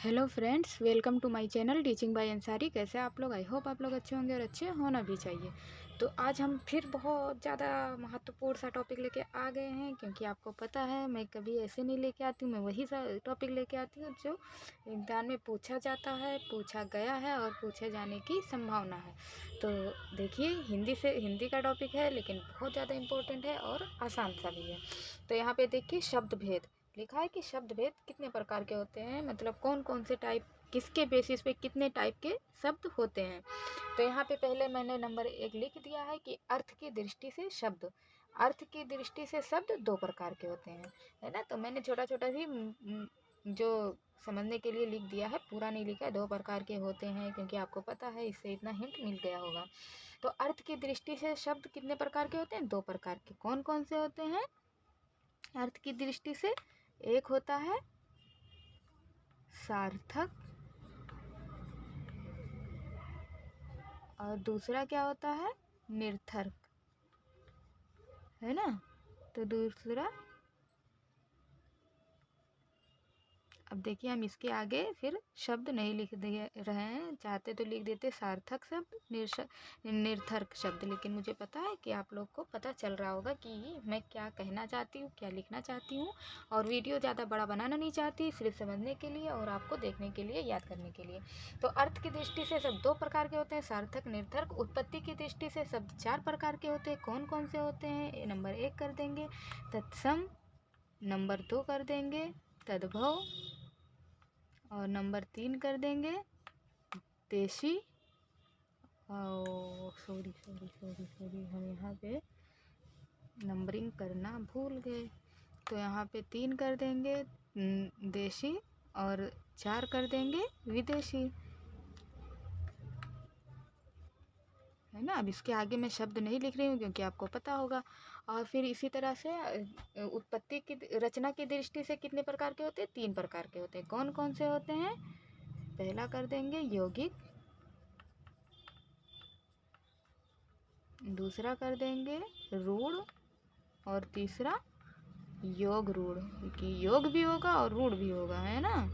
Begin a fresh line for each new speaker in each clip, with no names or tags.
Hello friends, welcome to my channel teaching by Ansari. कैसे आप लोग? आई होप आप लोग अच्छे होंगे और अच्छे होना भी चाहिए। तो आज हम फिर बहुत ज़्यादा महत्वपूर्ण सा टॉपिक लेके आ गए हैं, क्योंकि आपको पता है मैं कभी ऐसे नहीं लेके आती हूँ। मैं वही सा टॉपिक लेके आती हूँ जो एग्जाम में पूछा जाता है, पूछा गया है और पूछे जाने की संभावना है। तो देखिए, हिंदी का टॉपिक है, लेकिन बहुत ज़्यादा इम्पोर्टेंट है और आसान सा भी है। तो यहाँ पे देखिए, शब्द भेद लिखा है कि शब्द भेद कितने प्रकार के होते हैं, मतलब कौन कौन से टाइप, किसके बेसिस पे कितने टाइप के शब्द होते हैं। तो यहाँ पे पहले मैंने नंबर 1 लिख दिया है कि अर्थ की दृष्टि से शब्द। अर्थ की दृष्टि से शब्द दो प्रकार के होते हैं, है ना। तो मैंने छोटा छोटा भी जो समझने के लिए लिख दिया है, पूरा नहीं लिखा है। दो प्रकार के होते हैं, क्योंकि आपको पता है, इससे इतना हिंट मिल गया होगा। तो अर्थ की दृष्टि से शब्द कितने प्रकार के होते हैं? दो प्रकार के। कौन कौन से होते हैं अर्थ की दृष्टि से? एक होता है सार्थक और दूसरा क्या होता है? निरर्थक, है ना। तो दूसरा, अब देखिए, हम इसके आगे फिर शब्द नहीं लिख दे रहे हैं। चाहते तो लिख देते सार्थक शब्द, निरर्थक शब्द, लेकिन मुझे पता है कि आप लोग को पता चल रहा होगा कि मैं क्या कहना चाहती हूँ, क्या लिखना चाहती हूँ। और वीडियो ज़्यादा बड़ा बनाना नहीं चाहती, सिर्फ समझने के लिए और आपको देखने के लिए, याद करने के लिए। तो अर्थ की दृष्टि से शब्द दो प्रकार के होते हैं, सार्थक, निरर्थक। उत्पत्ति की दृष्टि से शब्द चार प्रकार के होते हैं। कौन कौन से होते हैं? नंबर 1 कर देंगे तत्सम, नंबर 2 कर देंगे तद्भव, और नंबर 3 कर देंगे देशी। और सॉरी हम यहाँ पे नंबरिंग करना भूल गए। तो यहाँ पे 3 कर देंगे देशी और 4 कर देंगे विदेशी, है ना। अब इसके आगे मैं शब्द नहीं लिख रही हूँ, क्योंकि आपको पता होगा। और फिर इसी तरह से उत्पत्ति की, रचना की दृष्टि से कितने प्रकार के होते हैं? 3 प्रकार के होते हैं। कौन कौन से होते हैं? पहला कर देंगे यौगिक, दूसरा कर देंगे रूढ़, और तीसरा योग रूढ़, कि योग भी होगा और रूढ़ भी होगा, है ना।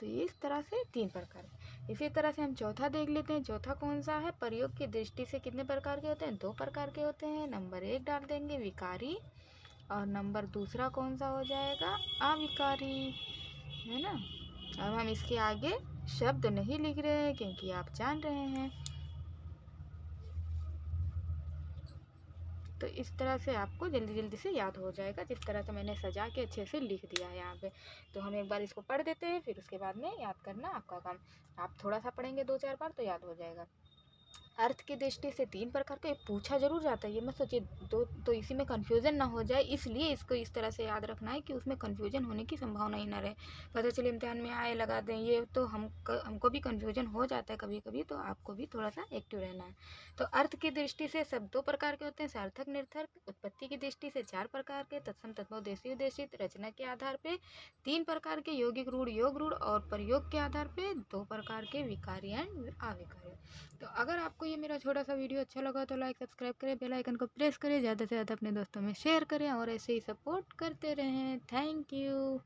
तो ये इस तरह से 3 प्रकार। इसी तरह से हम चौथा देख लेते हैं। चौथा कौन सा है? प्रयोग की दृष्टि से कितने प्रकार के होते हैं? 2 प्रकार के होते हैं। नंबर 1 डाल देंगे विकारी, और नंबर दूसरा कौन सा हो जाएगा? अविकारी, है ना। अब हम इसके आगे शब्द नहीं लिख रहे हैं, क्योंकि आप जान रहे हैं। तो इस तरह से आपको जल्दी जल्दी से याद हो जाएगा, जिस तरह से मैंने सजा के अच्छे से लिख दिया है यहाँ पे। तो हम एक बार इसको पढ़ देते हैं, फिर उसके बाद में याद करना आपका काम। आप थोड़ा सा पढ़ेंगे 2-4 बार तो याद हो जाएगा। अर्थ की दृष्टि से 3 प्रकार का, पूछा जरूर जाता है, ये मत सोचिए। तो इसी में कन्फ्यूजन ना हो जाए, इसलिए इसको इस तरह से याद रखना है कि उसमें कन्फ्यूजन होने की संभावना ही ना रहे। पता चले इम्तिहान में आए लगा दें, ये तो हमको भी कन्फ्यूजन हो जाता है कभी कभी, तो आपको भी थोड़ा सा एक्टिव रहना है। तो अर्थ की दृष्टि से सब 2 प्रकार के होते हैं, सार्थक, निरर्थक। उत्पत्ति की दृष्टि से 4 प्रकार के, तत्सम, तद्भव, देशी, उदेशित। रचना के आधार पे 3 प्रकार के, यौगिक, रूढ़, योग रूढ़। और प्रयोग के आधार पे 2 प्रकार के, विकारी एंड अविकारी। तो अगर आपको ये मेरा छोटा सा वीडियो अच्छा लगा तो लाइक, सब्सक्राइब करें, बेल आइकन को प्रेस करें, ज़्यादा से ज़्यादा अपने दोस्तों में शेयर करें और ऐसे ही सपोर्ट करते रहें। Thank you.